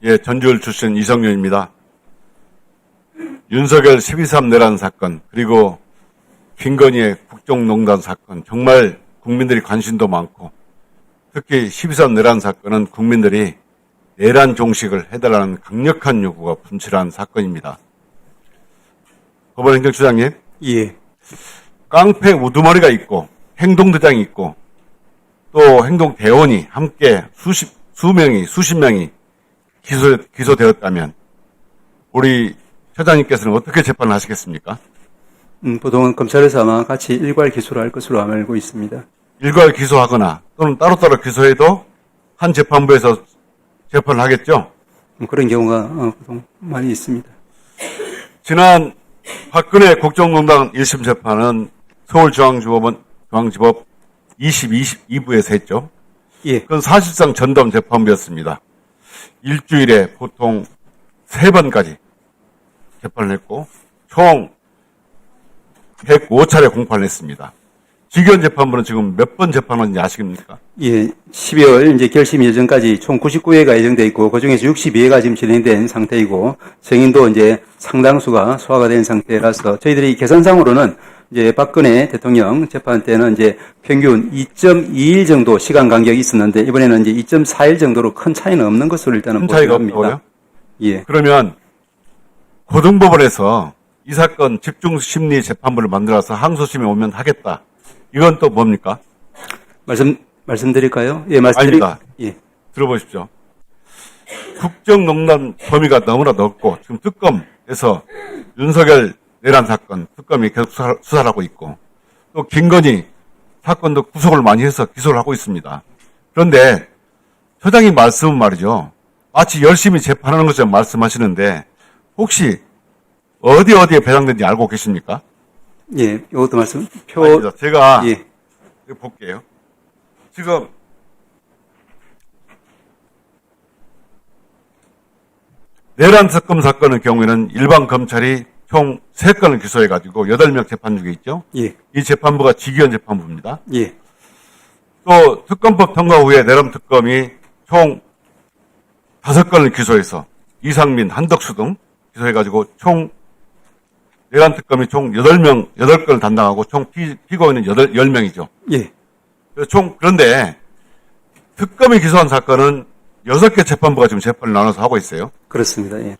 예, 전주을 출신 이성윤입니다. 윤석열 12.3 내란 사건, 그리고 김건희의 국정농단 사건, 정말 국민들이 관심도 많고, 특히 12.3 내란 사건은 국민들이 내란 종식을 해달라는 강력한 요구가 분출한 사건입니다. 법원행정처장님, 예. 깡패 우두머리가 있고, 행동대장이 있고, 또 행동대원이 함께 수십 명이 기소되었다면, 우리 처장님께서는 어떻게 재판을 하시겠습니까? 보통은 검찰에서 아마 같이 일괄 기소를 할 것으로 알고 있습니다. 일괄 기소하거나 또는 따로따로 기소해도 한 재판부에서 재판을 하겠죠? 그런 경우가 보통 많이 있습니다. 지난 박근혜 국정농단 1심 재판은 서울중앙지법 22부에서 했죠. 예. 그건 사실상 전담 재판부였습니다. 일주일에 보통 3번까지 재판을 했고 총 105차례 공판을 했습니다. 직위원 재판부는 지금 몇 번 재판하는지 아시겠습니까? 예. 12월 이제 결심 예정까지 총 99회가 예정돼 있고 그중에서 62회가 지금 진행된 상태이고 증인도 이제 상당수가 소화가 된 상태라서 저희들이 계산상으로는 이제 박근혜 대통령 재판 때는 이제 평균 2.2일 정도 시간 간격이 있었는데 이번에는 이제 2.4일 정도로 큰 차이는 없는 것으로 일단은 큰 차이가 보입니다. 없다고요? 예. 그러면 고등법원에서 이 사건 집중심리 재판부를 만들어서 항소심이 오면 하겠다. 이건 또 뭡니까? 말씀드릴까요? 예, 아닙니다. 예. 들어보십시오. 국정농단 범위가 너무나 넓고 지금 특검에서 윤석열 내란 사건 특검이 계속 수사를 하고 있고 또 김건희 사건도 구속을 많이 해서 기소를 하고 있습니다. 그런데 처장님 말씀은 말이죠. 마치 열심히 재판하는 것처럼 말씀하시는데 혹시 어디에 배당된지 알고 계십니까? 예, 이것도 아닙니다. 제가 예. 볼게요. 지금 내란 특검 사건의 경우에는 일반 검찰이 총 3건을 기소해가지고 8명 재판 중에 있죠. 예. 이 재판부가 직위원 재판부입니다. 예. 또 특검법 통과 후에 내란 특검이 총 5건을 기소해서 이상민, 한덕수 등 기소해가지고 총 내란 특검이 총 8건을 담당하고 총 피고인은 10명이죠. 예. 그런데 특검이 기소한 사건은 6개 재판부가 지금 재판을 나눠서 하고 있어요. 그렇습니다. 예.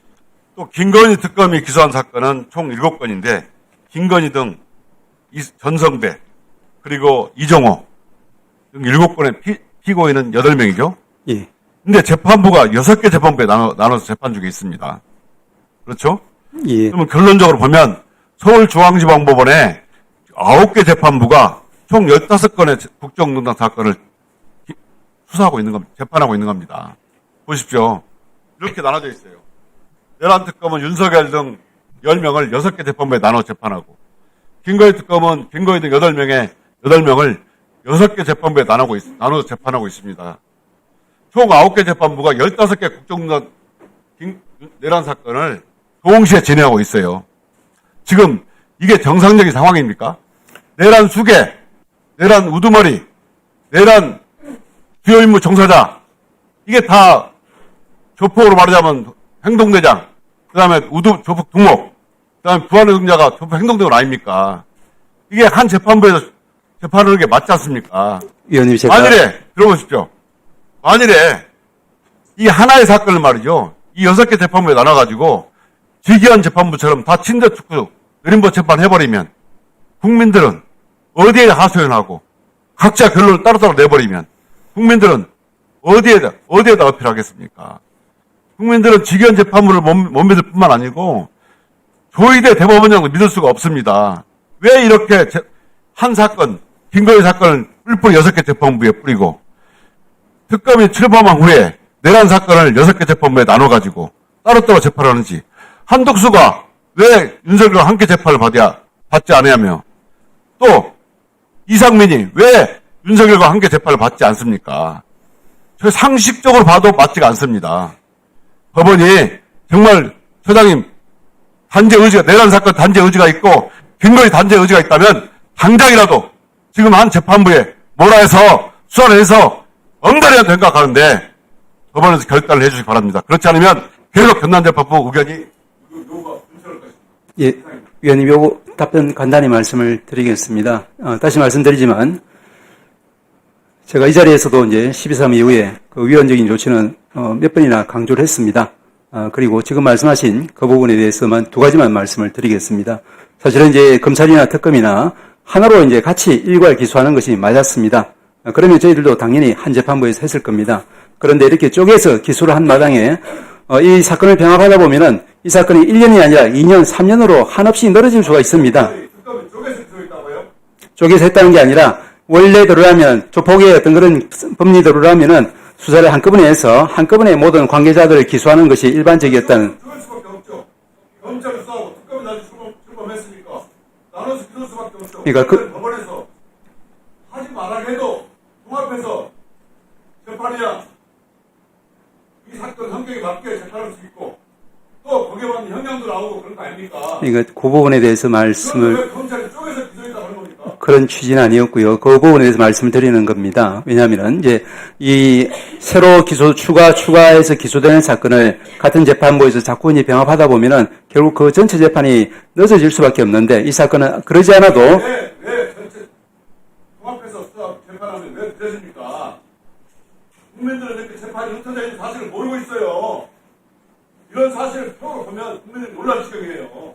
또 김건희 특검이 기소한 사건은 총 7건인데 김건희 등 전성배 그리고 이종호 등 7건의 피고인은 8명이죠. 예. 근데 재판부가 6개 재판부에 나눠서 재판 중에 있습니다. 그렇죠? 예. 그러면 결론적으로 보면 서울중앙지방법원에 9개 재판부가 총 15건의 국정농단 사건을 수사하고 있는 겁니다. 재판하고 있는 겁니다. 보십시오. 이렇게 나눠져 있어요. 내란 특검은 윤석열 등 10명을 6개 재판부에 나눠 재판하고 김건희 특검은 김건희 등 8명을 6개 재판부에 나눠 재판하고 있습니다. 총 9개 재판부가 15개 국정농단 내란 사건을 동시에 진행하고 있어요. 지금 이게 정상적인 상황입니까? 내란 수괴, 내란 우두머리, 내란 주요 임무 종사자 이게 다 조폭으로 말하자면 행동대장, 그 다음에 조폭 두목, 그 다음에 부안노동자가 조폭 행동대원 아닙니까? 이게 한 재판부에서 재판하는 게 맞지 않습니까? 위원님 제가 만일에, 들어보십시오. 만일에 이 하나의 사건을 말이죠. 이 6개 재판부에 나눠가지고 직위원 재판부처럼 다 친대축구 느림보 재판 해버리면 국민들은 어디에 하소연하고 각자 결론을 따로따로 내버리면 국민들은 어디에다 어필하겠습니까? 국민들은 직위원 재판부를 못 믿을 뿐만 아니고 조희대 대법원장도 믿을 수가 없습니다. 왜 이렇게 한 사건, 김건희 사건을 뿔뿔이 6개 재판부에 뿌리고 특검이 출범한 후에 내란 사건을 6개 재판부에 나눠가지고 따로따로 재판을 하는지 한덕수가 왜 윤석열과 함께 재판을 받지 않으며 또 이상민이 왜 윤석열과 함께 재판을 받지 않습니까? 저 상식적으로 봐도 맞지가 않습니다. 법원이 정말 처장님 내란 사건 단죄 의지가 있고 김건희 단죄 의지가 있다면 당장이라도 지금 한 재판부에 몰아해서 수사를 해서 엉달이라도 생각하는데 법원에서 결단을 해주시기 바랍니다. 그렇지 않으면 계속 변남재판부 의견이 요구가 분출할 것입니다. 예, 위원님 요거 답변 간단히 말씀을 드리겠습니다. 다시 말씀드리지만 제가 이 자리에서도 이제 12.3 이후에 그 위헌적인 조치는 몇 번이나 강조를 했습니다. 그리고 지금 말씀하신 그 부분에 대해서만 두 가지만 말씀을 드리겠습니다. 사실은 이제 검찰이나 특검이나 하나로 이제 같이 일괄 기소하는 것이 맞았습니다. 그러면 저희들도 당연히 한 재판부에서 했을 겁니다. 그런데 이렇게 쪼개서 기소를 한 마당에 이 사건을 병합하다 보면은 이 사건이 1년이 아니라 2년, 3년으로 한없이 늘어질 수가 있습니다. 특검이 쪼개서 기소했다고요? 쪼개서 했다는 게 아니라 원래대로라면 조폭의 어떤 그런 법리대로라면은 수사를 한꺼번에 해서 한꺼번에 모든 관계자들을 기소하는 것이 일반적이었다는. 그럴 수밖에 없죠. 검찰을 싸우고 특검이 나중에 출범했으니까 나눠서 기소할 수밖에 없죠. 그러니까 법원에서 하지 말라 해도 통합해서 재판이야. 이 사건 성격에 맞게 재판할 수 있고 또 거기에 맞는 형량도 나오고 그런 거 아닙니까? 그러니까 그 부분에 대해서 말씀을. 그런데 왜 검찰이 쪼개서 기소했다고 하는 겁니까? 그런 취지는 아니었고요. 그 부분에 대해서 말씀을 드리는 겁니다. 왜냐하면 이제 이 새로 추가해서 기소되는 사건을 같은 재판부에서 자꾸 이제 병합하다 보면은 결국 그 전체 재판이 늦어질 수밖에 없는데 이 사건은 그러지 않아도. 왜 전체 통합해서 수사 재판하면 왜 그러십니까? 국민들은 이렇게 재판이 흩어져 있는 사실을 모르고 있어요. 이런 사실을 표로 보면 국민들이 놀랄 지경이에요.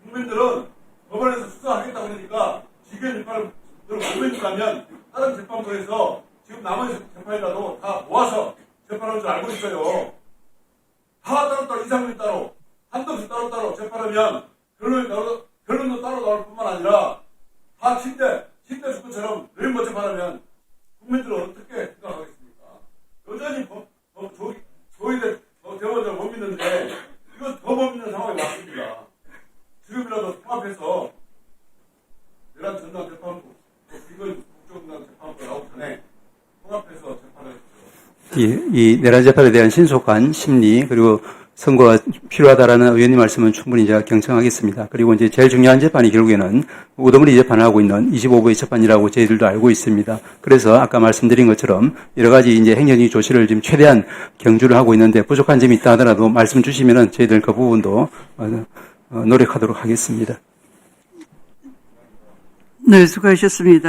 국민들은 법원에서 수사하겠다고 하니까 지금 재판을 모르고 있다면 다른 재판부에서 지금 나머지 재판이라도 다 모아서 재판하는 줄 알고 있어요. 다 따로따로 이상민 따로 한동씩 따로따로 재판하면 결론도 따로 나올 뿐만 아니라 다 침대 축구처럼 레인보 재판하면 국민들은 어떻게 생각하겠습니까? 여전히 조의대 대법원을 못 믿는데 이건 더 못 믿는 상황이 왔습니다. 지금이라도 통합해서 내란 전담 재판부, 이건 국정농단 재판부 나오기 전에 통합해서 재판을 이 내란 재판에 대한 신속한 심리 그리고 선고가 필요하다라는 의원님 말씀은 충분히 제가 경청하겠습니다. 그리고 이제 제일 중요한 재판이 결국에는 우두머리 재판을 하고 있는 25부의 재판이라고 저희들도 알고 있습니다. 그래서 아까 말씀드린 것처럼 여러 가지 이제 행정적인 조치를 지금 최대한 경주를 하고 있는데 부족한 점이 있다 하더라도 말씀 주시면은 저희들 그 부분도 노력하도록 하겠습니다. 네, 수고하셨습니다.